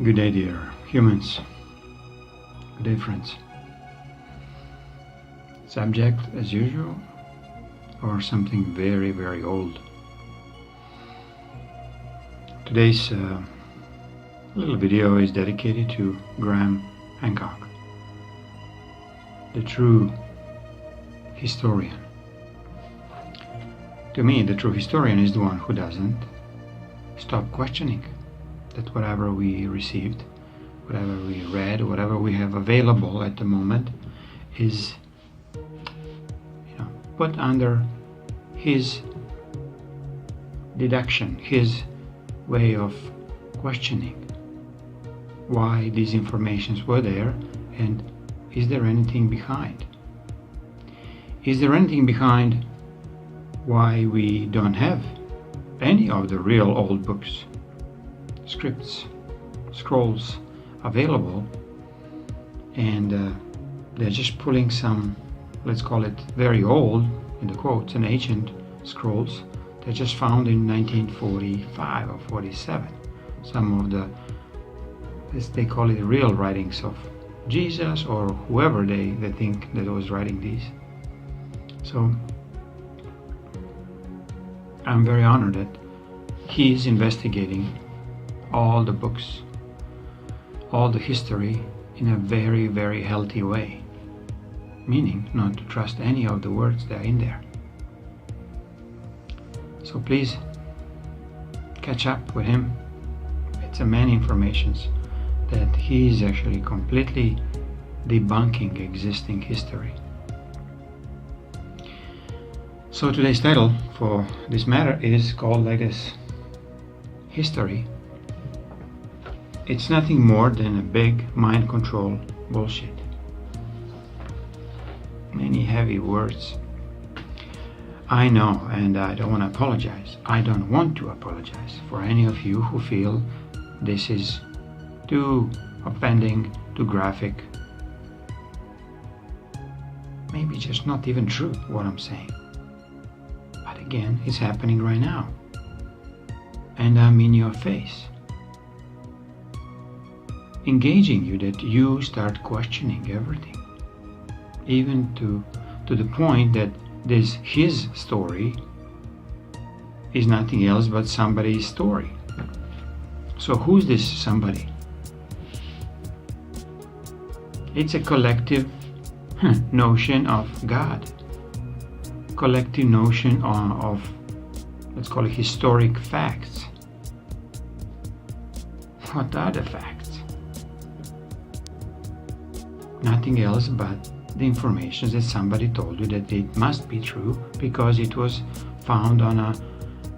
Good day, dear humans. Good day, friends. Subject, as usual, or something very, very old. Today's little video is dedicated to Graham Hancock, the true historian. To me, the true historian is the one who doesn't stop questioning that whatever we received, whatever we read, whatever we have available at the moment is, put under his deduction, his way of questioning why these informations were there, and is there anything behind? Is there anything behind why we don't have any of the real old books, scripts, scrolls available, and they're just pulling some, let's call it very old, in the quotes, and ancient scrolls that just found in 1945 or 47. Some of the, as they call it, real writings of Jesus or whoever they think that was writing these. So I'm very honored that he's investigating all the books, all the history in a very, very healthy way, meaning not to trust any of the words that are in there. So please catch up with him. It's a many informations that he is actually completely debunking existing history. So today's title for this matter is called like this: History. It's nothing more than a big mind control bullshit. Many heavy words. I know, and I don't want to apologize. I don't want to apologize for any of you who feel this is too offending, too graphic. Maybe just not even true what I'm saying. But again, it's happening right now. And I'm in your face, engaging you that you start questioning everything, even to the point that his story is nothing else but somebody's story. So who's this somebody? It's a collective notion of God, collective notion of, let's call it, historic facts. What are the facts? Nothing else but the information that somebody told you that it must be true because it was found on a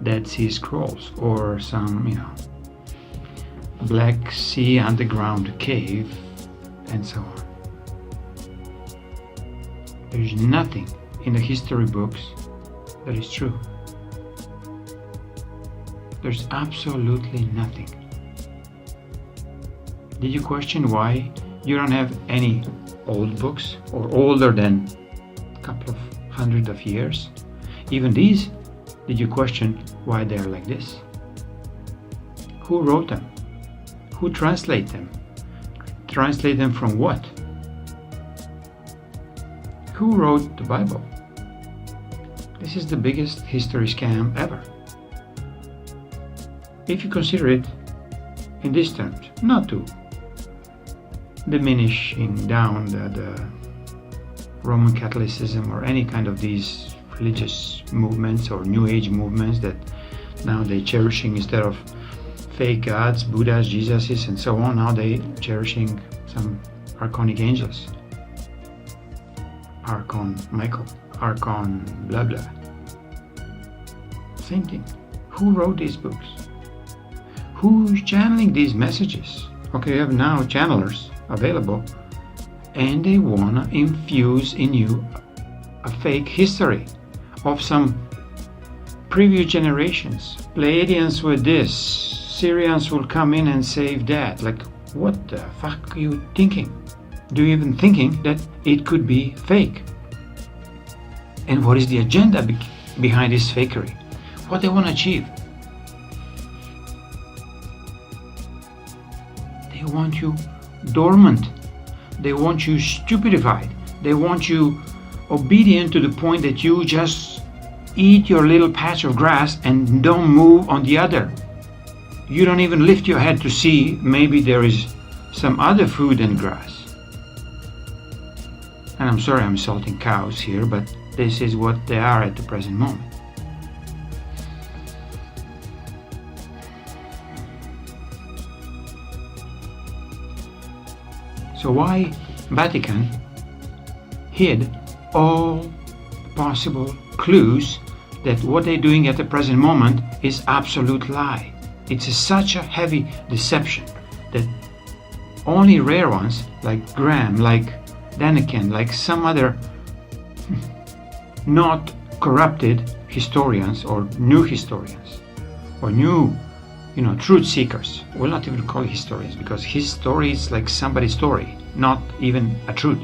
Dead Sea Scrolls or some, Black Sea underground cave and so on. There's nothing in the history books that is true. There's absolutely nothing. Did you question why you don't have any old books or older than a couple of hundred of years? Even these, did you question why they're like this? Who wrote them? Who translate them? Translate them from what? Who wrote the Bible? This is the biggest history scam ever. If you consider it in these terms, not to diminishing down the Roman Catholicism or any kind of these religious movements or New Age movements that now they're cherishing, instead of fake gods, Buddhas, Jesuses, and so on, now they cherishing some archonic angels. Archon Michael, Archon blah blah. Same thing. Who wrote these books? Who's channeling these messages? Okay, you have now channelers available, and they wanna infuse in you a fake history of some previous generations. Pleiadians were this, Syrians will come in and save that. Like, what the fuck are you thinking? Do you even thinking that it could be fake? And what is the agenda behind this fakery? What they want to achieve? They want you dormant. They want you stupefied. They want you obedient to the point that you just eat your little patch of grass and don't move on the other. You don't even lift your head to see maybe there is some other food than grass. And I'm sorry I'm insulting cows here, but this is what they are at the present moment. So why Vatican hid all possible clues that what they're doing at the present moment is absolute lie? It's such a heavy deception that only rare ones like Graham, like Daniken, like some other not corrupted historians or new historians or new truth seekers. We'll not even call it historians, because his story is like somebody's story, not even a truth.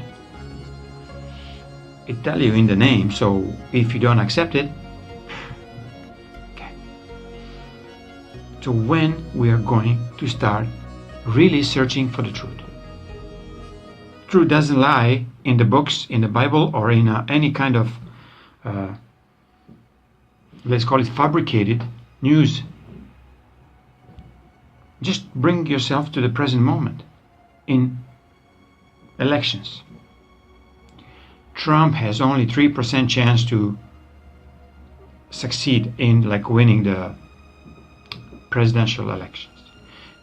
It tells you in the name, so if you don't accept it, okay. So when we are going to start really searching for the truth? Truth doesn't lie in the books, in the Bible, or in any kind of, let's call it fabricated news. Just bring yourself to the present moment in elections. Trump has only 3% chance to succeed in winning the presidential elections.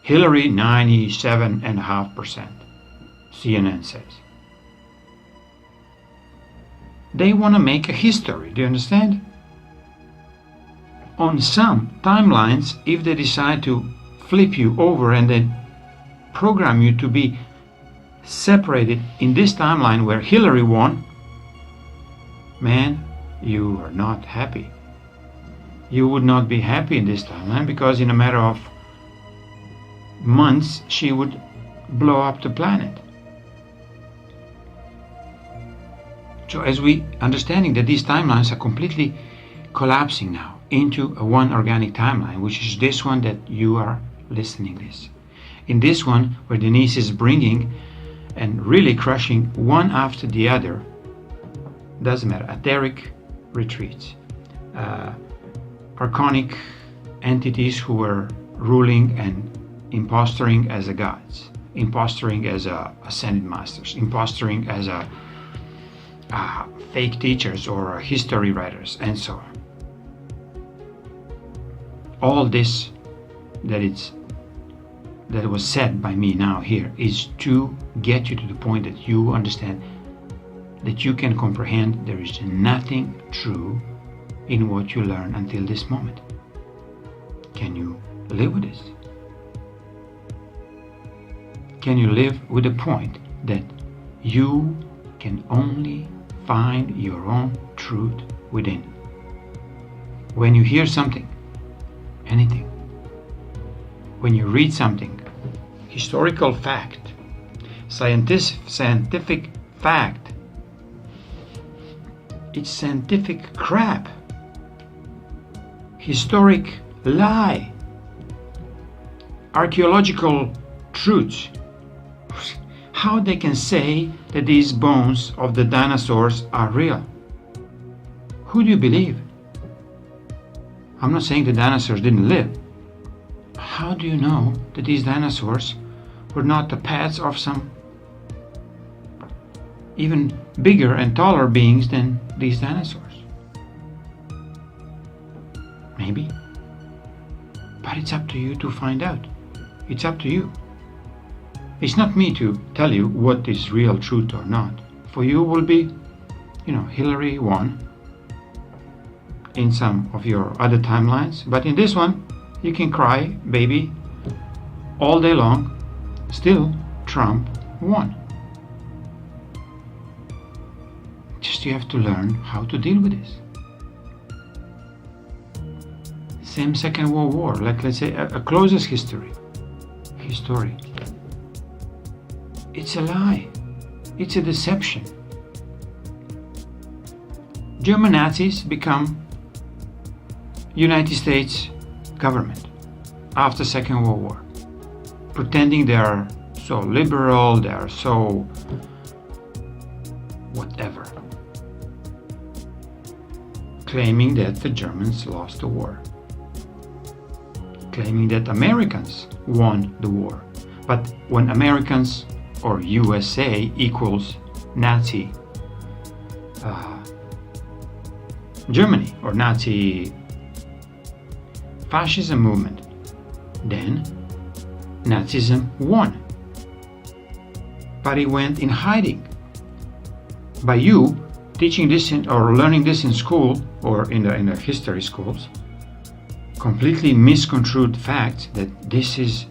Hillary 97.5%, CNN says. They want to make a history, do you understand? On some timelines, if they decide to flip you over and then program you to be separated in this timeline where Hillary won, man, you are not happy. You would not be happy in this timeline, because in a matter of months she would blow up the planet. So as we understanding that these timelines are completely collapsing now into a one organic timeline, which is this one that you are listening this. In this one, where Denise is bringing and really crushing one after the other, doesn't matter, etheric retreats, archonic entities who were ruling and impostoring as a gods, impostoring as ascended masters, impostoring as fake teachers or history writers, and so on. All this that was said by me now here is to get you to the point that you understand, that you can comprehend there is nothing true in what you learn until this moment. Can you live with this? Can you live with the point that you can only find your own truth within? When you hear something, anything, when you read something, historical fact, scientific fact, it's scientific crap, historic lie, archaeological truths. How they can say that these bones of the dinosaurs are real? Who do you believe? I'm not saying the dinosaurs didn't live. How do you know that these dinosaurs were not the pets of some even bigger and taller beings than these dinosaurs? Maybe. But it's up to you to find out. It's up to you. It's not me to tell you what is real truth or not. For you will be, Hillary won in some of your other timelines, but in this one, you can cry, baby, all day long. Still, Trump won. Just you have to learn how to deal with this. Same Second World War, let's say a closest history. It's a lie. It's a deception. German Nazis become United States government after Second World War, pretending they are so liberal, they are so whatever, claiming that the Germans lost the war, claiming that Americans won the war. But when Americans or USA equals Nazi Germany or Nazi fascism movement, then Nazism won. But it went in hiding. By you teaching this or learning this in school or in the history schools, completely misconstrued facts that this is.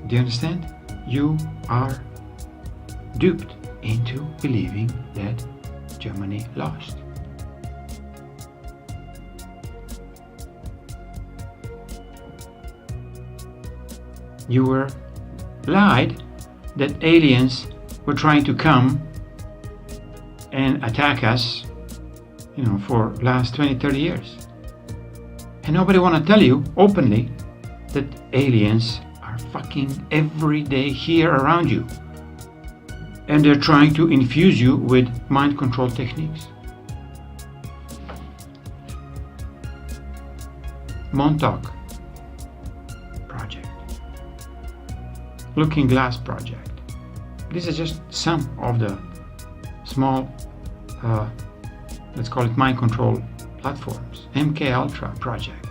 Do you understand? You are duped into believing that Germany lost. You were lied that aliens were trying to come and attack us, for last 20-30 years. And nobody want to tell you openly that aliens are fucking every day here around you. And they're trying to infuse you with mind control techniques. Montauk Project. Looking Glass Project. This is just some of the small, let's call it mind control platforms. MK Ultra Project.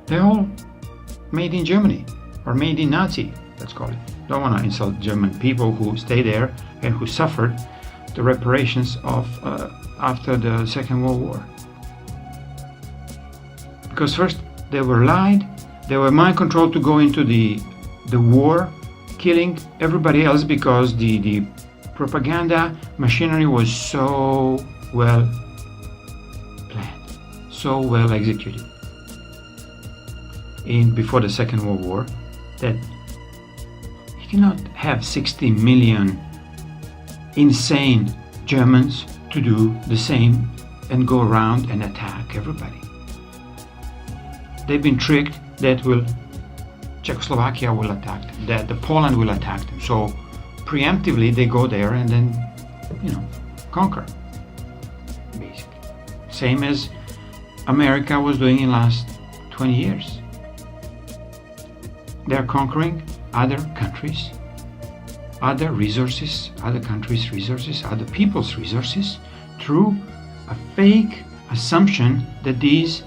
They're all made in Germany or made in Nazi, let's call it. Don't want to insult German people who stay there and who suffered the reparations of after the Second World War. Because first they were lied, they were mind controlled to go into the war, killing everybody else because the propaganda machinery was so well planned, so well executed before the Second World War that you cannot have 60 million insane Germans to do the same and go around and attack everybody. They've been tricked that Czechoslovakia will attack them, that the Poland will attack them. So preemptively they go there and then, conquer. Basically. Same as America was doing in the last 20 years. They're conquering other countries, other resources, other countries' resources, other people's resources through a fake assumption that these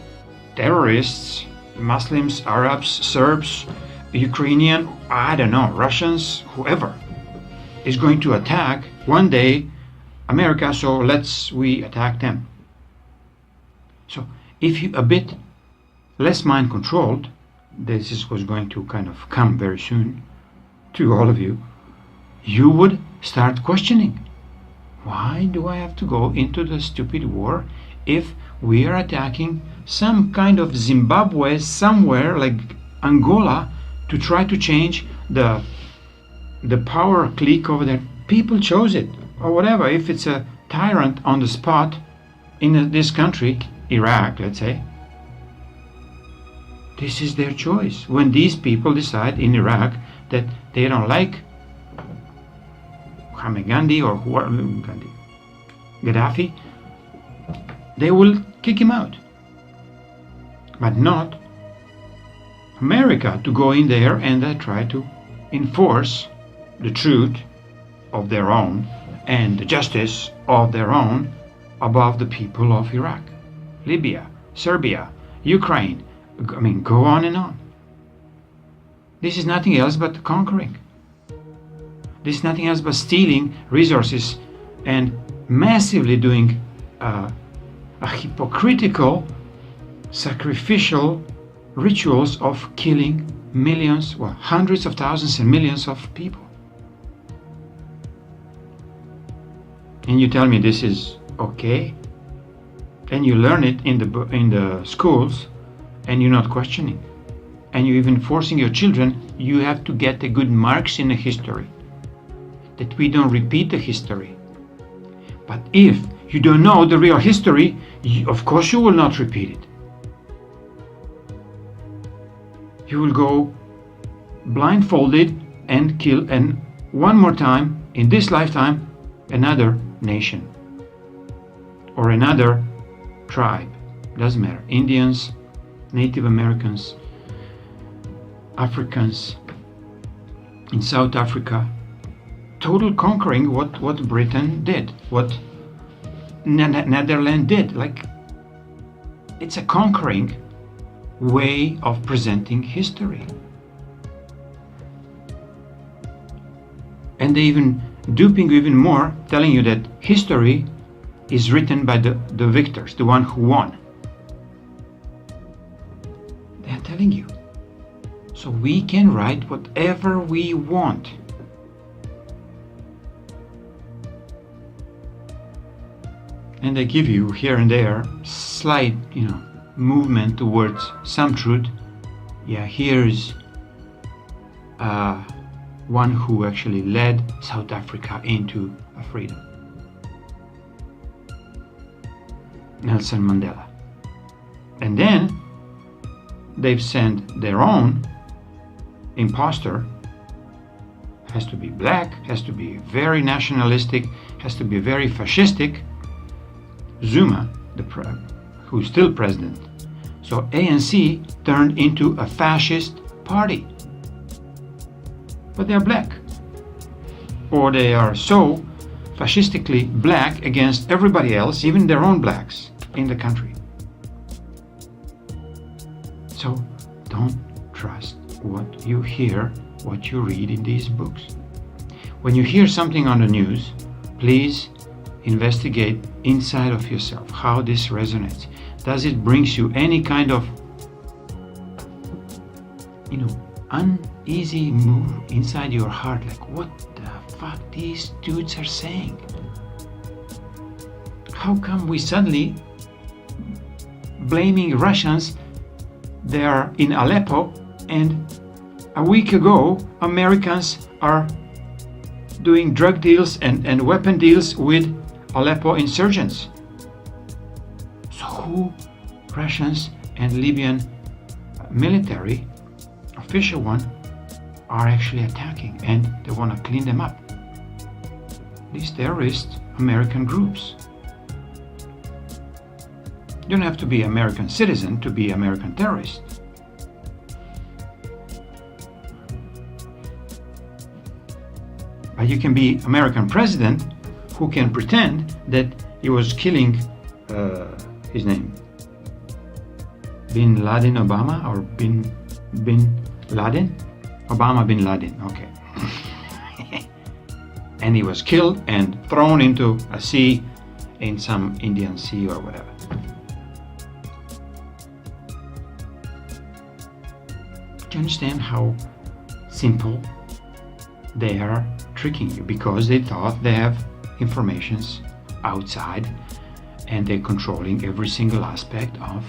terrorists, Muslims, Arabs, Serbs, Ukrainian, I don't know, Russians, whoever, is going to attack one day America, so we attack them. So if you a bit less mind controlled, this was going to kind of come very soon to all of you, you would start questioning, why do I have to go into the stupid war if we are attacking some kind of Zimbabwe somewhere like Angola to try to change the power clique over there? People chose it, or whatever. If it's a tyrant on the spot in this country, Iraq, let's say, this is their choice. When these people decide in Iraq that they don't like Gandhi or Gaddafi, they will kick him out. But not America to go in there and try to enforce the truth of their own and the justice of their own above the people of Iraq, Libya, Serbia, Ukraine. I mean, go on and on. This is nothing else but conquering. This is nothing else but stealing resources and massively doing a hypocritical, sacrificial rituals of killing millions, hundreds of thousands and millions of people. And you tell me this is okay? And you learn it in the schools, and you're not questioning. And you're even forcing your children, you have to get the good marks in the history. That we don't repeat the history. But if you don't know the real history, of course you will not repeat it. You will go blindfolded and kill, and one more time in this lifetime, another nation or another tribe, doesn't matter, Indians, Native Americans, Africans, in South Africa, total conquering what Britain did, what Netherlands did. Like, it's a conquering way of presenting history. And they even duping you even more, telling you that history is written by the victors, the one who won. They are telling you. So we can write whatever we want. And they give you here and there slight, movement towards some truth. Yeah, here's one who actually led South Africa into a freedom. Nelson Mandela. And then they've sent their own imposter. Has to be black, has to be very nationalistic, has to be very fascistic. Zuma, who's still president. So ANC turned into a fascist party. But they are black. Or they are so fascistically black against everybody else, even their own blacks in the country. So don't trust what you hear, what you read in these books. When you hear something on the news, please investigate inside of yourself how this resonates. Does it bring you any kind of uneasy move inside your heart, like what the fuck these dudes are saying? How come we suddenly blaming Russians? They are in Aleppo, and a week ago Americans are doing drug deals and weapon deals with Aleppo insurgents. So who Russians and Libyan military, official one, are actually attacking, and they want to clean them up. These terrorist American groups. You don't have to be American citizen to be American terrorist. But you can be American president who can pretend that he was killing his name, Bin Laden Obama, or Bin Laden? Obama Bin Laden, okay. And he was killed and thrown into a sea, in some Indian Sea or whatever. Do you understand how simple they are tricking you? Because they thought they have informations outside and they're controlling every single aspect of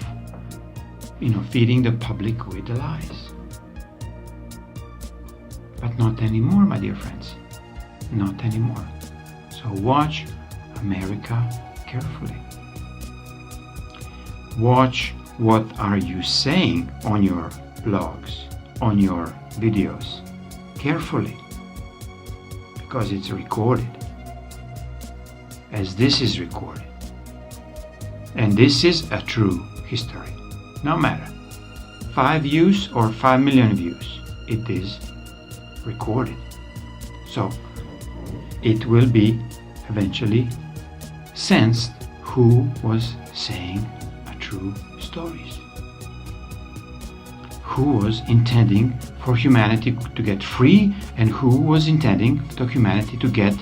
feeding the public with the lies. But not anymore, my dear friends. Not anymore. So watch America carefully. Watch what are you saying on your blogs, on your videos, carefully, because it's recorded, as this is recorded, and this is a true history. No matter 5 views or 5 million views, it is recorded. So it will be eventually sensed who was saying a true stories, who was intending for humanity to get free, and who was intending for humanity to get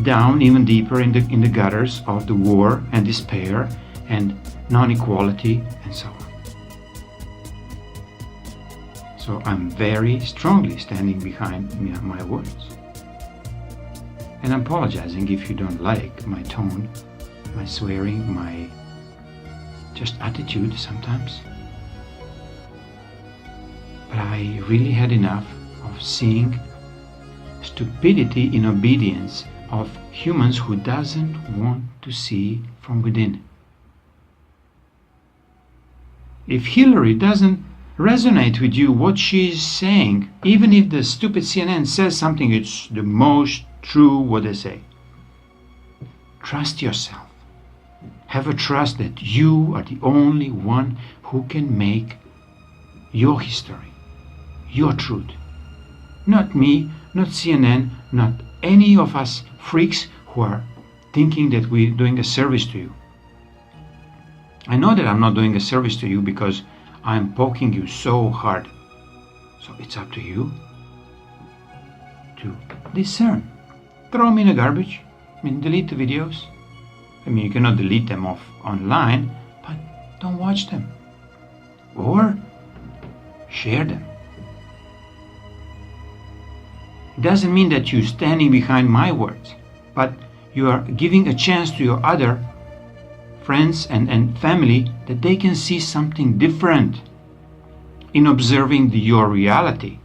down even deeper in the gutters of the war and despair and non-equality and so on. So I'm very strongly standing behind my words. And I'm apologizing if you don't like my tone, my swearing, my just attitude sometimes. But I really had enough of seeing stupidity in obedience of humans who doesn't want to see from within. If Hillary doesn't resonate with you what she's saying, even if the stupid CNN says something, it's the most true what they say. Trust yourself. Have a trust that you are the only one who can make your history, your truth. Not me, not CNN, not any of us freaks who are thinking that we're doing a service to you. I know that I'm not doing a service to you because I'm poking you so hard. So it's up to you to discern. Throw them in the garbage. Delete the videos. You cannot delete them off online, but don't watch them. Or share them. It doesn't mean that you're standing behind my words, but you are giving a chance to your other friends and family that they can see something different in observing your reality.